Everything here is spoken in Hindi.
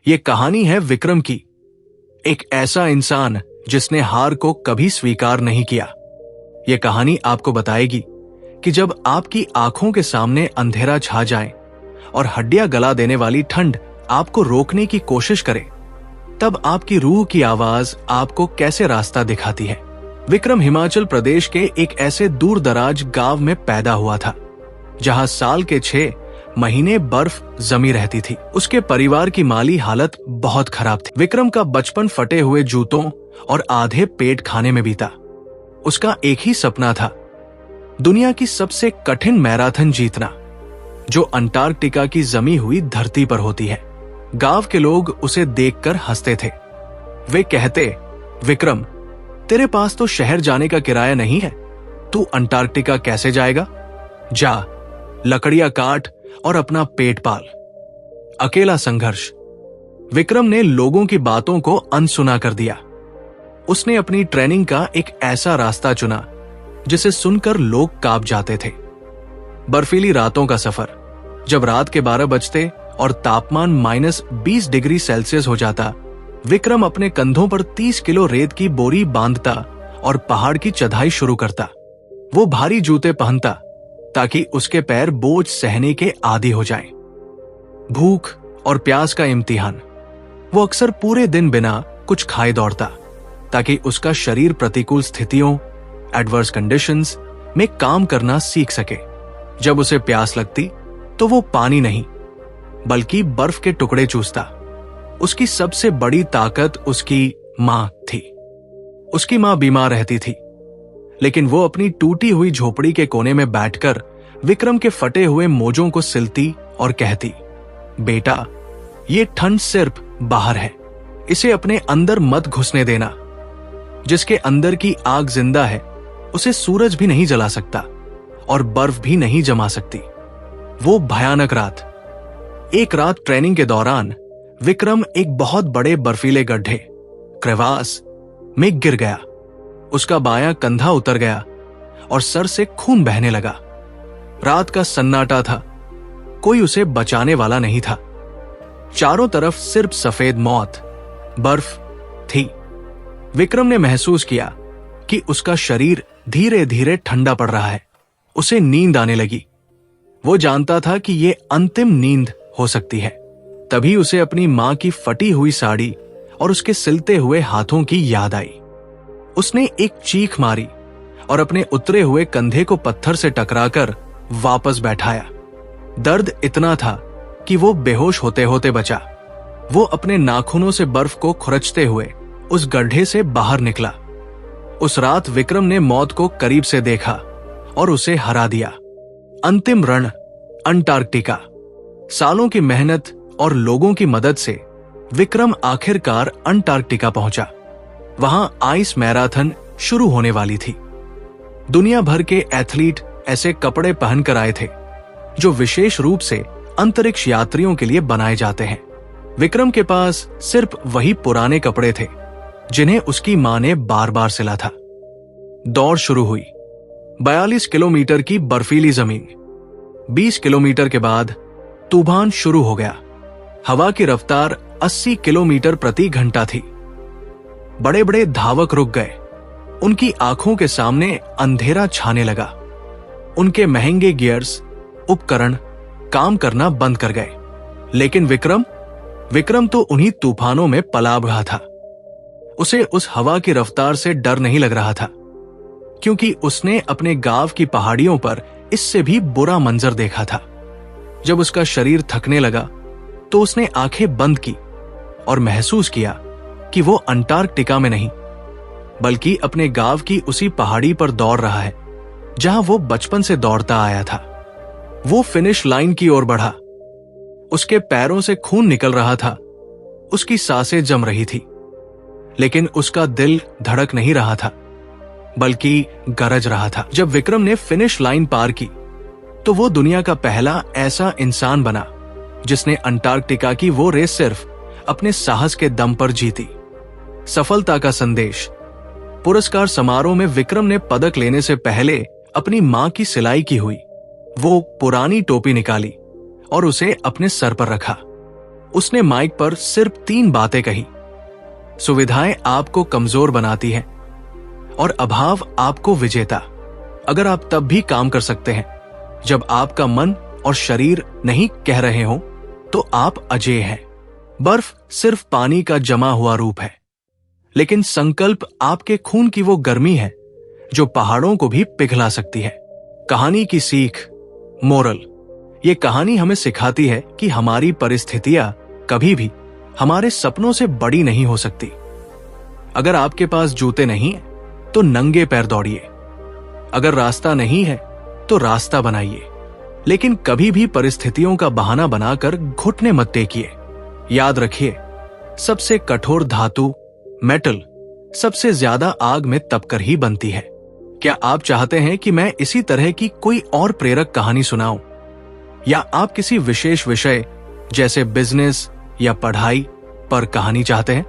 ये कहानी है विक्रम की, एक ऐसा इंसान जिसने हार को कभी स्वीकार नहीं किया। ये कहानी आपको बताएगी कि जब आपकी आंखों के सामने अंधेरा छा जाए और हड्डियां गला देने वाली ठंड आपको रोकने की कोशिश करे, तब आपकी रूह की आवाज आपको कैसे रास्ता दिखाती है। विक्रम हिमाचल प्रदेश के एक ऐसे दूर दराज गांव में पैदा हुआ था जहां साल के 6 महीने बर्फ जमी रहती थी। उसके परिवार की माली हालत बहुत खराब थी। विक्रम का बचपन फटे हुए जूतों और आधे पेट खाने में बीता। उसका एक ही सपना था, दुनिया की सबसे कठिन मैराथन जीतना, जो अंटार्कटिका की जमी हुई धरती पर होती है। गांव के लोग उसे देखकर हंसते थे। वे कहते, विक्रम, तेरे पास तो शहर जाने का किराया नहीं है, तू अंटार्कटिका कैसे जाएगा? जा, लकड़ियां काट और अपना पेट पाल। अकेला संघर्ष। विक्रम ने लोगों की बातों को अनसुना कर दिया। उसने अपनी ट्रेनिंग का एक ऐसा रास्ता चुना जिसे सुनकर लोग कांप जाते थे। बर्फीली रातों का सफर। जब रात के 12 बजते और तापमान -20 डिग्री सेल्सियस हो जाता, विक्रम अपने कंधों पर 30 किलो रेत की बोरी बांधता और पहाड़ की चढ़ाई शुरू करता। वो भारी जूते पहनता ताकि उसके पैर बोझ सहने के आदी हो जाएं। भूख और प्यास का इम्तिहान। वो अक्सर पूरे दिन बिना कुछ खाए दौड़ता ताकि उसका शरीर प्रतिकूल स्थितियों, एडवर्स कंडीशंस में काम करना सीख सके। जब उसे प्यास लगती तो वो पानी नहीं बल्कि बर्फ के टुकड़े चूसता। उसकी सबसे बड़ी ताकत उसकी मां थी। उसकी मां बीमार रहती थी, लेकिन वो अपनी टूटी हुई झोपड़ी के कोने में बैठकर विक्रम के फटे हुए मोजों को सिलती और कहती, बेटा, ये ठंड सिर्फ बाहर है, इसे अपने अंदर मत घुसने देना। जिसके अंदर की आग जिंदा है, उसे सूरज भी नहीं जला सकता और बर्फ भी नहीं जमा सकती। वो भयानक रात। एक रात ट्रेनिंग के दौरान विक्रम एक बहुत बड़े बर्फीले गड्ढे, क्रेवास, में गिर गया। उसका बायां कंधा उतर गया और सर से खून बहने लगा। रात का सन्नाटा था, कोई उसे बचाने वाला नहीं था। चारों तरफ सिर्फ सफेद मौत, बर्फ थी। विक्रम ने महसूस किया कि उसका शरीर धीरे धीरे ठंडा पड़ रहा है। उसे नींद आने लगी। वो जानता था कि ये अंतिम नींद हो सकती है। तभी उसे अपनी मां की फटी हुई साड़ी और उसके सिलते हुए हाथों की याद आई। उसने एक चीख मारी और अपने उतरे हुए कंधे को पत्थर से टकराकर वापस बैठाया। दर्द इतना था कि वो बेहोश होते होते बचा। वो अपने नाखूनों से बर्फ को खुरचते हुए उस गड्ढे से बाहर निकला। उस रात विक्रम ने मौत को करीब से देखा और उसे हरा दिया। अंतिम रण, अंटार्कटिका। सालों की मेहनत और लोगों की मदद से विक्रम आखिरकार अंटार्कटिका पहुंचा। वहां आइस मैराथन शुरू होने वाली थी। दुनिया भर के एथलीट ऐसे कपड़े पहनकर आए थे जो विशेष रूप से अंतरिक्ष यात्रियों के लिए बनाए जाते हैं। विक्रम के पास सिर्फ वही पुराने कपड़े थे जिन्हें उसकी मां ने बार बार सिला था। दौड़ शुरू हुई। 42 किलोमीटर की बर्फीली जमीन। 20 किलोमीटर के बाद तूफान शुरू हो गया। हवा की रफ्तार 80 किलोमीटर प्रति घंटा थी। बड़े बड़े धावक रुक गए। उनकी आंखों के सामने अंधेरा छाने लगा। उनके महंगे गियर्स, उपकरण काम करना बंद कर गए। लेकिन विक्रम तो उन्हीं तूफानों में पला रहा था। उसे उस हवा की रफ्तार से डर नहीं लग रहा था, क्योंकि उसने अपने गांव की पहाड़ियों पर इससे भी बुरा मंजर देखा था। जब उसका शरीर थकने लगा तो उसने आंखें बंद की और महसूस किया कि वो अंटार्कटिका में नहीं बल्कि अपने गांव की उसी पहाड़ी पर दौड़ रहा है जहां वो बचपन से दौड़ता आया था। वो फिनिश लाइन की ओर बढ़ा। उसके पैरों से खून निकल रहा था। उसकी सांसें जम रही थी, लेकिन उसका दिल धड़क नहीं रहा था बल्कि गरज रहा था। जब विक्रम ने फिनिश लाइन पार की तो वो दुनिया का पहला ऐसा इंसान बना जिसने अंटार्कटिका की वो रेस सिर्फ अपने साहस के दम पर जीती। सफलता का संदेश। पुरस्कार समारोह में विक्रम ने पदक लेने से पहले अपनी मां की सिलाई की हुई वो पुरानी टोपी निकाली और उसे अपने सर पर रखा। उसने माइक पर सिर्फ 3 बातें कही। सुविधाएं आपको कमजोर बनाती हैं और अभाव आपको विजेता। अगर आप तब भी काम कर सकते हैं जब आपका मन और शरीर नहीं कह रहे हो, तो आप अजेय हैं। बर्फ सिर्फ पानी का जमा हुआ रूप है, लेकिन संकल्प आपके खून की वो गर्मी है जो पहाड़ों को भी पिघला सकती है। कहानी की सीख, मोरल। ये कहानी हमें सिखाती है कि हमारी परिस्थितियां कभी भी हमारे सपनों से बड़ी नहीं हो सकती। अगर आपके पास जूते नहीं है तो नंगे पैर दौड़िए। अगर रास्ता नहीं है तो रास्ता बनाइए, लेकिन कभी भी परिस्थितियों का बहाना बनाकर घुटने मत टेकिए। याद रखिए, सबसे कठोर धातु मेटल सबसे ज्यादा आग में तपकर ही बनती है। क्या आप चाहते हैं कि मैं इसी तरह की कोई और प्रेरक कहानी सुनाऊं? या आप किसी विशेष विषय जैसे बिजनेस या पढ़ाई पर कहानी चाहते हैं?